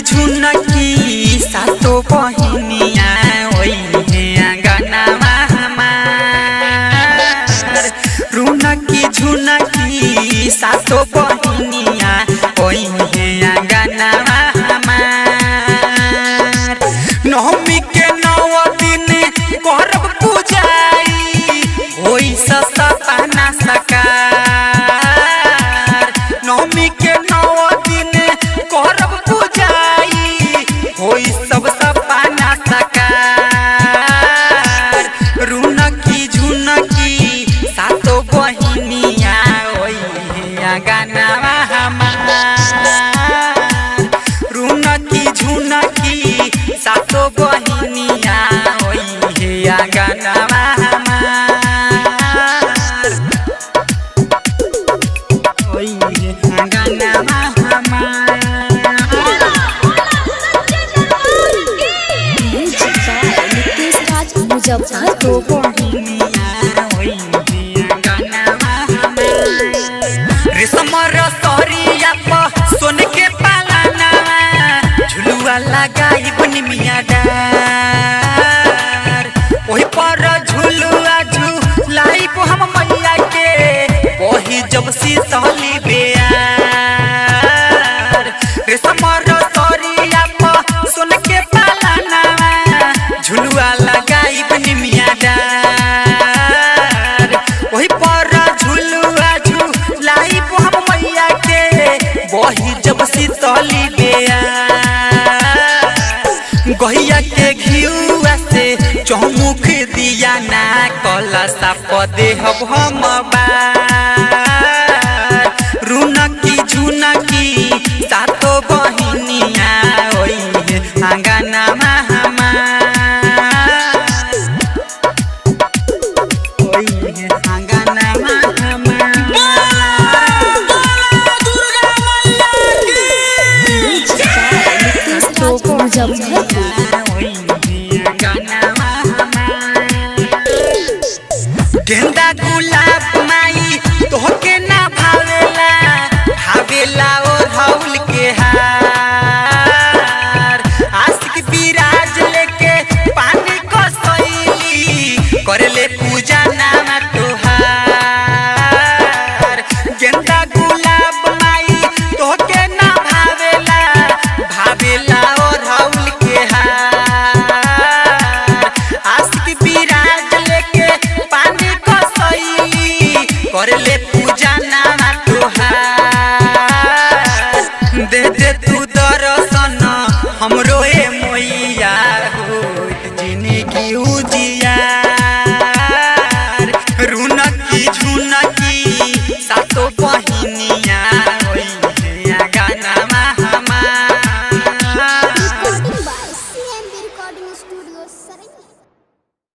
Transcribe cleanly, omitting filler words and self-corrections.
झुनकी सातो बहिनिया ओइहे आंगनमा हमार। रुनकी झुनकी सातो बहिनिया ओइहे आंगनमा हमार। नवमी के 9 दिन करब पूजाई होई सपना साकार। नवमी के 9 दिन करब पूजाई होई सब सपना साकार। रुनकी झुनकी सातो बहिनिया ओइहे आंगनमा हमार। रुनकी झुनकी सातो बहिनिया ओइहे आंगनमा हमार। ओइहे आंगनमा रेशम रसरिया पर सोन के पालना झुलुआ लगाई बनिमिया डार। ओही पर झुलुआ झुलाई हम मैया के वही जब शीतली बेयार। रेशम रसरिया पर सोन के पालना झुलुआ लगाई बनिमिया डार। वही पर झुलुआ झुलाई हम मैया के वही जब शीतली बेयार। गहिया के घिउआ से चौमुख दिया ना कलशा पदे हम बार। रुनकी झुनकी सातो बहिनिया ओइहे आंगनमा हमार। ओइहे आंगनमा हमार। गेंदा गुलाब माई तोहके ना भावेला भावेला और हौल के हार। आशिक विराज लेके पानी को सैली करले पूजा नामा तोहार। गेंदा गुलाब माई तोहके ना भावेला भावेला और हौल के हार। आशिक विराज लेके पानी को सैली करले पूजा नामा तोहार।